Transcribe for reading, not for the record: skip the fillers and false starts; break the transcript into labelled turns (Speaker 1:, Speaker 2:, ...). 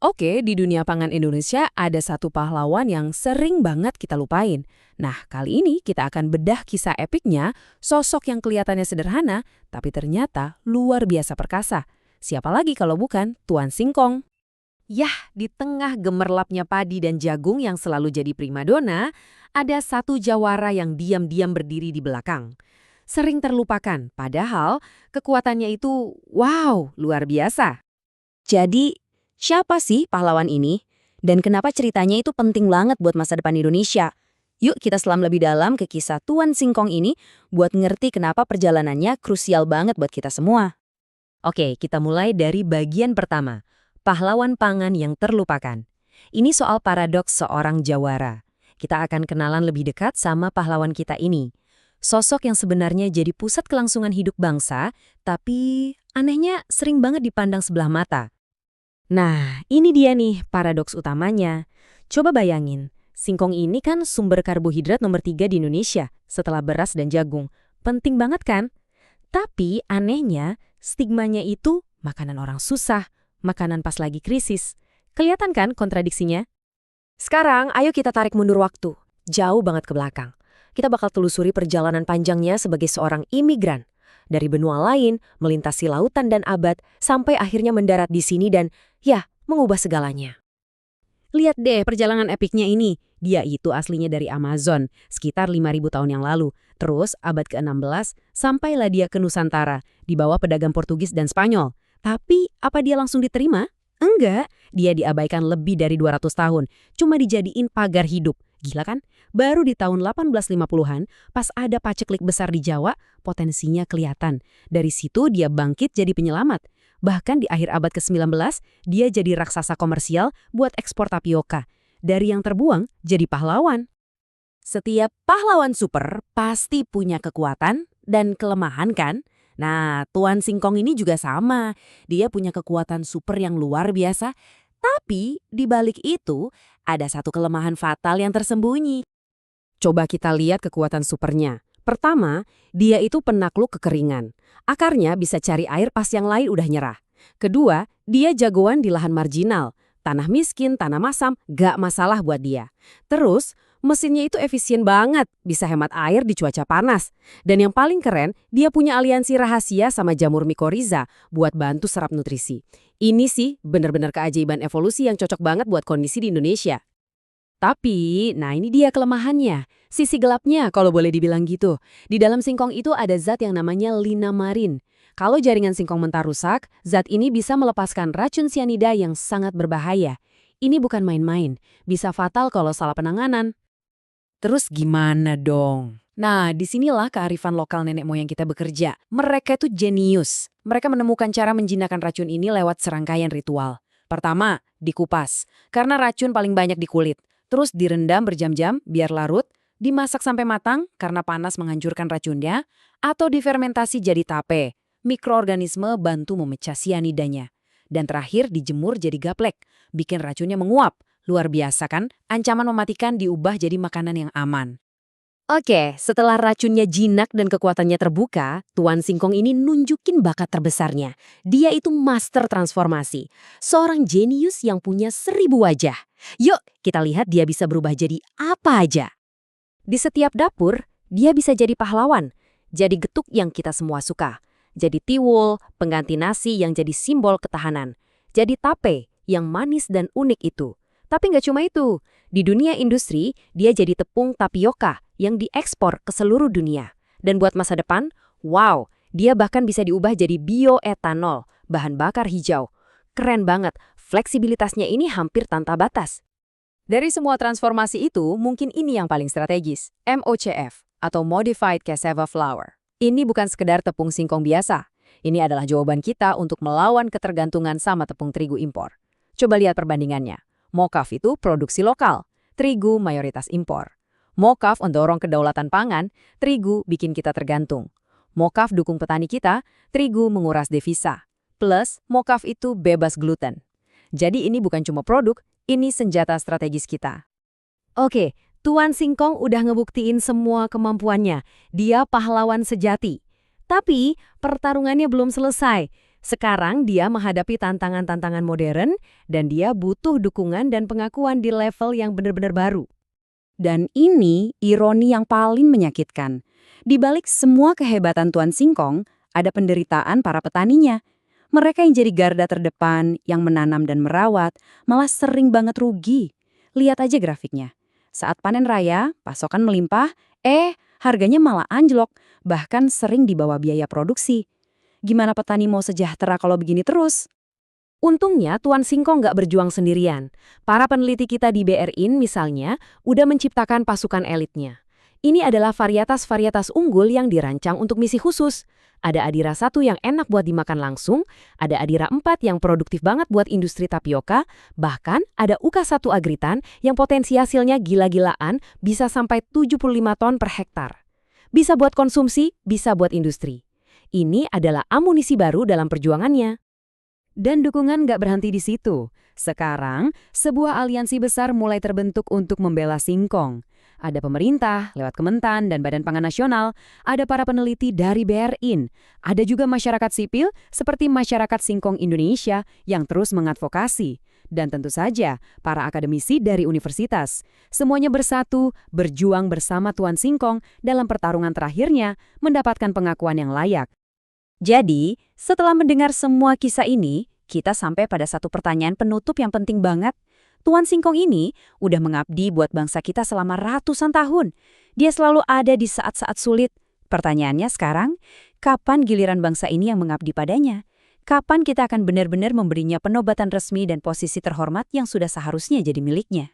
Speaker 1: Oke, di dunia pangan Indonesia ada satu pahlawan yang sering banget kita lupain. Nah, kali ini kita akan bedah kisah epiknya, sosok yang kelihatannya sederhana, tapi ternyata luar biasa perkasa. Siapa lagi kalau bukan Tuan Singkong?
Speaker 2: Yah, di tengah gemerlapnya padi dan jagung yang selalu jadi primadona, ada satu jawara yang diam-diam berdiri di belakang. Sering terlupakan, padahal kekuatannya itu, wow, luar biasa.
Speaker 3: Jadi, siapa sih pahlawan ini? Dan kenapa ceritanya itu penting banget buat masa depan Indonesia? Yuk kita selam lebih dalam ke kisah Tuan Singkong ini buat ngerti kenapa perjalanannya krusial banget buat kita semua.
Speaker 2: Oke, kita mulai dari bagian pertama, pahlawan pangan yang terlupakan. Ini soal paradoks seorang jawara. Kita akan kenalan lebih dekat sama pahlawan kita ini. Sosok yang sebenarnya jadi pusat kelangsungan hidup bangsa, tapi anehnya sering banget dipandang sebelah mata. Nah, ini dia nih paradoks utamanya. Coba bayangin, singkong ini kan sumber karbohidrat nomor 3 di Indonesia, setelah beras dan jagung. Penting banget kan? Tapi anehnya, stigmanya itu makanan orang susah, makanan pas lagi krisis. Kelihatan kan kontradiksinya? Sekarang, ayo kita tarik mundur waktu. Jauh banget ke belakang. Kita bakal telusuri perjalanan panjangnya sebagai seorang imigran. Dari benua lain, melintasi lautan dan abad, sampai akhirnya mendarat di sini dan, ya, mengubah segalanya. Lihat deh perjalanan epiknya ini. Dia itu aslinya dari Amazon, sekitar 5.000 tahun yang lalu. Terus, abad ke-16, sampailah dia ke Nusantara, di bawah pedagang Portugis dan Spanyol. Tapi, apa dia langsung diterima? Enggak, dia diabaikan lebih dari 200 tahun. Cuma dijadiin pagar hidup. Gila kan? Baru di tahun 1850-an, pas ada paceklik besar di Jawa, potensinya kelihatan. Dari situ dia bangkit jadi penyelamat. Bahkan di akhir abad ke-19, dia jadi raksasa komersial buat ekspor tapioka. Dari yang terbuang, jadi pahlawan. Setiap pahlawan super pasti punya kekuatan dan kelemahan kan? Nah, Tuan Singkong ini juga sama. Dia punya kekuatan super yang luar biasa. Tapi di balik itu, ada satu kelemahan fatal yang tersembunyi. Coba kita lihat kekuatan supernya. Pertama, dia itu penakluk kekeringan. Akarnya bisa cari air pas yang lain udah nyerah. Kedua, dia jagoan di lahan marginal. Tanah miskin, tanah masam, gak masalah buat dia. Terus, mesinnya itu efisien banget, bisa hemat air di cuaca panas. Dan yang paling keren, dia punya aliansi rahasia sama jamur mikoriza buat bantu serap nutrisi. Ini sih bener-bener keajaiban evolusi yang cocok banget buat kondisi di Indonesia. Tapi, nah ini dia kelemahannya. Sisi gelapnya kalau boleh dibilang gitu. Di dalam singkong itu ada zat yang namanya linamarin. Kalau jaringan singkong mentah rusak, zat ini bisa melepaskan racun sianida yang sangat berbahaya. Ini bukan main-main, bisa fatal kalau salah penanganan. Terus gimana dong? Nah, disinilah kearifan lokal nenek moyang kita bekerja. Mereka itu jenius. Mereka menemukan cara menjinakkan racun ini lewat serangkaian ritual. Pertama, dikupas, karena racun paling banyak di kulit. Terus direndam berjam-jam biar larut, dimasak sampai matang karena panas menghancurkan racunnya, atau difermentasi jadi tape. Mikroorganisme bantu memecah sianidanya. Dan terakhir dijemur jadi gaplek, bikin racunnya menguap. Luar biasa kan? Ancaman mematikan diubah jadi makanan yang aman. Oke, setelah racunnya jinak dan kekuatannya terbuka, Tuan Singkong ini nunjukin bakat terbesarnya. Dia itu master transformasi. Seorang jenius yang punya 1.000 wajah. Yuk, kita lihat dia bisa berubah jadi apa aja. Di setiap dapur, dia bisa jadi pahlawan. Jadi getuk yang kita semua suka. Jadi tiwul, pengganti nasi yang jadi simbol ketahanan. Jadi tape, yang manis dan unik itu. Tapi nggak cuma itu. Di dunia industri, dia jadi tepung tapioka yang diekspor ke seluruh dunia. Dan buat masa depan, wow, dia bahkan bisa diubah jadi bioetanol, bahan bakar hijau. Keren banget, fleksibilitasnya ini hampir tanpa batas. Dari semua transformasi itu, mungkin ini yang paling strategis, MOCF, atau Modified Cassava Flour. Ini bukan sekedar tepung singkong biasa. Ini adalah jawaban kita untuk melawan ketergantungan sama tepung terigu impor. Coba lihat perbandingannya. Mocaf itu produksi lokal, terigu mayoritas impor. Mocaf mendorong kedaulatan pangan, terigu bikin kita tergantung. Mocaf dukung petani kita, terigu menguras devisa. Plus, Mocaf itu bebas gluten. Jadi ini bukan cuma produk, ini senjata strategis kita. Oke, Tuan Singkong udah ngebuktiin semua kemampuannya. Dia pahlawan sejati. Tapi pertarungannya belum selesai. Sekarang dia menghadapi tantangan-tantangan modern dan dia butuh dukungan dan pengakuan di level yang benar-benar baru.
Speaker 3: Dan ini ironi yang paling menyakitkan. Di balik semua kehebatan Tuan Singkong, ada penderitaan para petaninya. Mereka yang jadi garda terdepan, yang menanam dan merawat, malah sering banget rugi. Lihat aja grafiknya. Saat panen raya, pasokan melimpah, harganya malah anjlok, bahkan sering di bawah biaya produksi. Gimana petani mau sejahtera kalau begini terus?
Speaker 2: Untungnya Tuan Singkong nggak berjuang sendirian. Para peneliti kita di BRIN misalnya udah menciptakan pasukan elitnya. Ini adalah varietas-varietas unggul yang dirancang untuk misi khusus. Ada Adira 1 yang enak buat dimakan langsung, ada Adira 4 yang produktif banget buat industri tapioka, bahkan ada UK1 Agritan yang potensi hasilnya gila-gilaan bisa sampai 75 ton per hektar. Bisa buat konsumsi, bisa buat industri. Ini adalah amunisi baru dalam perjuangannya. Dan dukungan nggak berhenti di situ. Sekarang, sebuah aliansi besar mulai terbentuk untuk membela singkong. Ada pemerintah, lewat Kementan dan Badan Pangan Nasional, ada para peneliti dari BRIN, ada juga masyarakat sipil seperti Masyarakat Singkong Indonesia yang terus mengadvokasi. Dan tentu saja, para akademisi dari universitas. Semuanya bersatu, berjuang bersama Tuan Singkong dalam pertarungan terakhirnya mendapatkan pengakuan yang layak.
Speaker 3: Jadi, setelah mendengar semua kisah ini, kita sampai pada satu pertanyaan penutup yang penting banget. Tuan Singkong ini udah mengabdi buat bangsa kita selama ratusan tahun. Dia selalu ada di saat-saat sulit. Pertanyaannya sekarang, kapan giliran bangsa ini yang mengabdi padanya? Kapan kita akan benar-benar memberinya penobatan resmi dan posisi terhormat yang sudah seharusnya jadi miliknya?